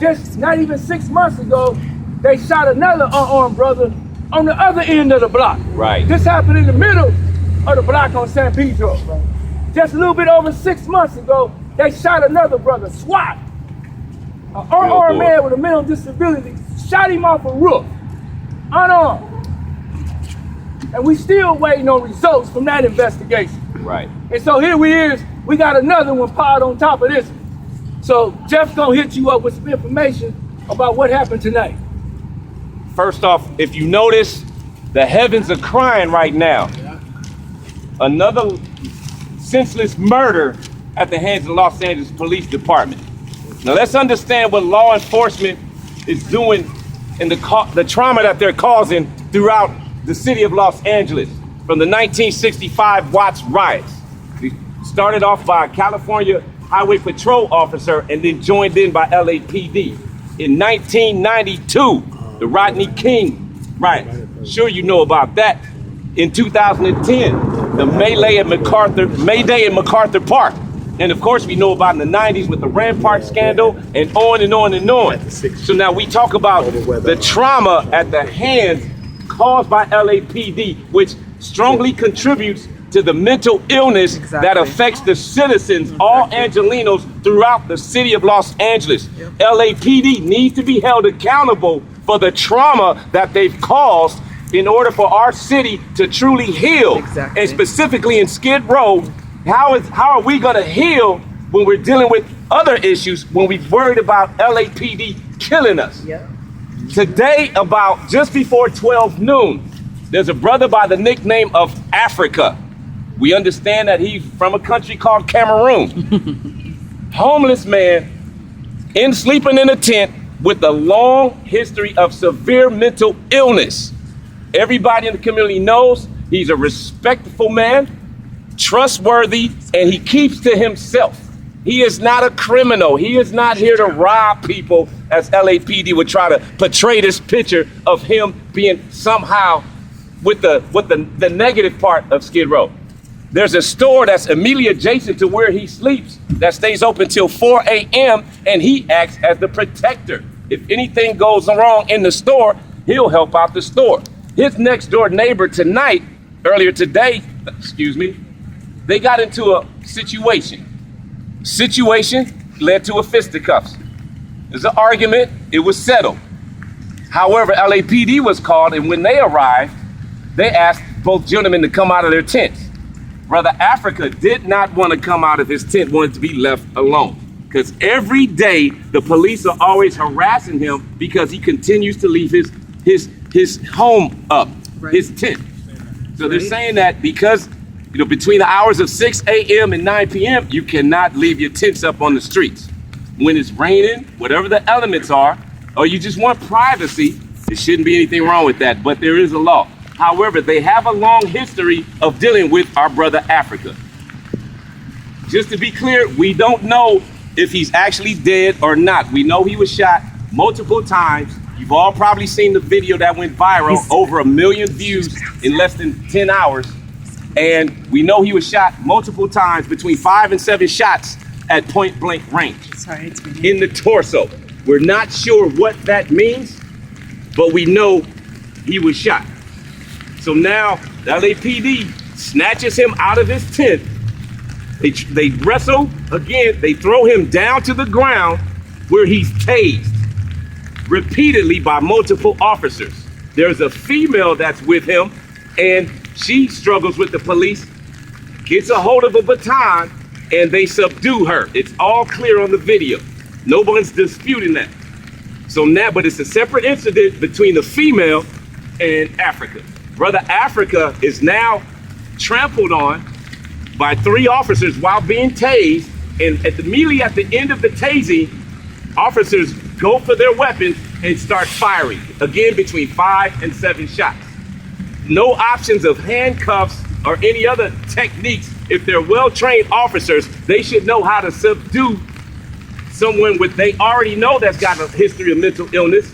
just not even 6 months ago, they shot another unarmed brother on the other end of the block. Right. This happened in the middle of the block on San Pedro. Just a little bit over 6 months ago, they shot another brother, SWAT. An unarmed man with a mental disability, shot him off a roof, unarmed. And we still waiting on results from that investigation. Right. And so here we got another one piled on top of this one. So Jeff's gonna hit you up with some information about what happened tonight. First off, if you notice, the heavens are crying right now. Another senseless murder at the hands of the Los Angeles Police Department. Now let's understand what law enforcement is doing and the trauma that they're causing throughout the city of Los Angeles from the 1965 Watts riots. They started off by a California Highway Patrol officer and then joined in by LAPD. In 1992, the Rodney King riots. Sure you know about that. In 2010, the Mayday in MacArthur Park. And of course we know about in the 90s with the Rampart scandal and on and on and on. So now we talk about the trauma at the hands caused by LAPD, which strongly contributes to the mental illness that affects the citizens, all Angelenos throughout the city of Los Angeles. LAPD needs to be held accountable for the trauma that they've caused in order for our city to truly heal. And specifically in Skid Row, how are we gonna heal when we're dealing with other issues when we're worried about LAPD killing us? Today, about just before 12 noon, there's a brother by the nickname of Africa. We understand that he's from a country called Cameroon. Homeless man, sleeping in a tent with a long history of severe mental illness. Everybody in the community knows he's a respectful man, trustworthy, and he keeps to himself. He is not a criminal. He is not here to rob people, as LAPD would try to portray this picture of him being somehow with the negative part of Skid Row. There's a store that's immediately adjacent to where he sleeps that stays open till 4 a.m. and he acts as the protector. If anything goes wrong in the store, he'll help out the store. His next door neighbor earlier today, they got into a situation. Situation led to a fisticuffs. There's an argument, it was settled. However, LAPD was called, and when they arrived, they asked both gentlemen to come out of their tents. Brother Africa did not want to come out of his tent, wanted to be left alone. Because every day the police are always harassing him because he continues to leave his home up, his tent. So they're saying that because between the hours of 6 a.m. and 9 p.m., you cannot leave your tents up on the streets. When it's raining, whatever the elements are, or you just want privacy, there shouldn't be anything wrong with that, but there is a law. However, they have a long history of dealing with our brother Africa. Just to be clear, we don't know if he's actually dead or not. We know he was shot multiple times. You've all probably seen the video that went viral, over 1 million views in less than 10 hours. And we know he was shot multiple times, between 5 and 7 shots at point blank range in the torso. We're not sure what that means, but we know he was shot. So now the LAPD snatches him out of his tent. They wrestle again. They throw him down to the ground where he's tased repeatedly by multiple officers. There's a female that's with him, and she struggles with the police, gets a hold of a baton, and they subdue her. It's all clear on the video. No one's disputing that. So now, but it's a separate incident between the female and Africa. Brother Africa is now trampled on by 3 officers while being tased, and immediately at the end of the tasing, officers go for their weapons and start firing, again between 5 and 7 shots. No options of handcuffs or any other techniques. If they're well-trained officers, they should know how to subdue someone they already know that's got a history of mental illness,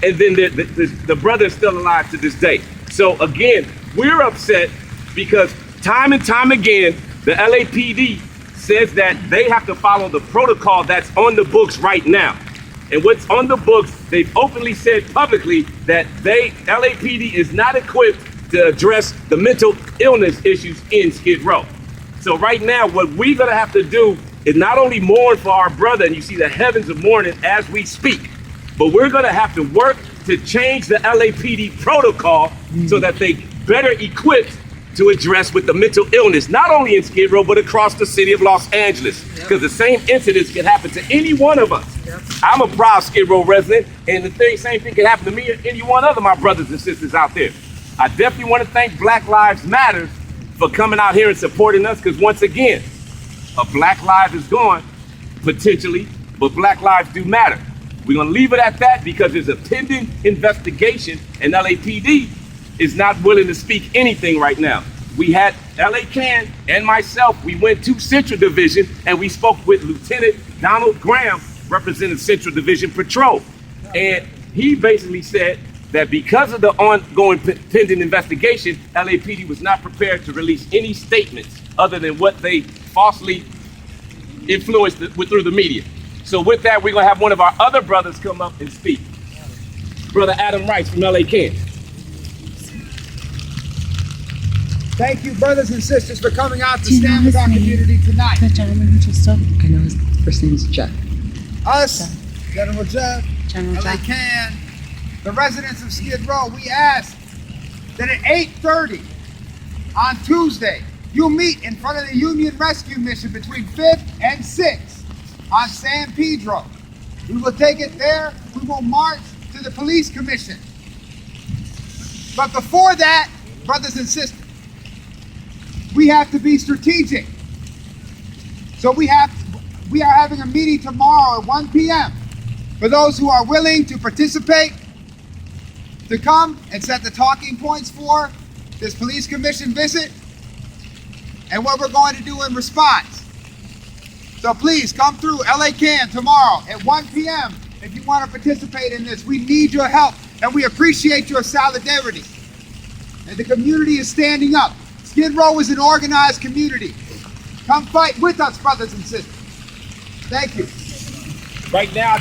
and then the brother is still alive to this day. So again, we're upset because time and time again, the LAPD says that they have to follow the protocol that's on the books right now. And what's on the books, they've openly said publicly that LAPD is not equipped to address the mental illness issues in Skid Row. So right now, what we're gonna have to do is not only mourn for our brother, and you see the heavens of mourning as we speak, but we're gonna have to work to change the LAPD protocol so that they better equipped to address with the mental illness, not only in Skid Row, but across the city of Los Angeles. Because the same incidents can happen to any one of us. I'm a proud Skid Row resident, and the same thing can happen to me or any one other of my brothers and sisters out there. I definitely want to thank Black Lives Matter for coming out here and supporting us, because once again, a black life is gone, potentially, but black lives do matter. We're gonna leave it at that because there's a pending investigation, and LAPD is not willing to speak anything right now. We had LACAN and myself, we went to Central Division and we spoke with Lieutenant Donald Graham, representing Central Division Patrol. And he basically said that because of the ongoing pending investigation, LAPD was not prepared to release any statements other than what they falsely influenced through the media. So with that, we're gonna have one of our other brothers come up and speak. Brother Adam Rice from LACAN. Thank you, brothers and sisters, for coming out to stand with our community tonight. The gentleman who just spoke, I know his first name is Jeff. Us, General Jeff, General Jeff. LACAN, the residents of Skid Row, we ask that at 8:30 on Tuesday, you meet in front of the Union Rescue Mission between 5th and 6th on San Pedro. We will take it there. We will march to the police commission. But before that, brothers and sisters, we have to be strategic. So we are having a meeting tomorrow at 1 p.m. for those who are willing to participate, to come and set the talking points for this police commission visit and what we're going to do in response. So please come through LACAN tomorrow at 1 p.m. if you want to participate in this. We need your help and we appreciate your solidarity. And the community is standing up. Skid Row is an organized community. Come fight with us, brothers and sisters. Thank you. Right now,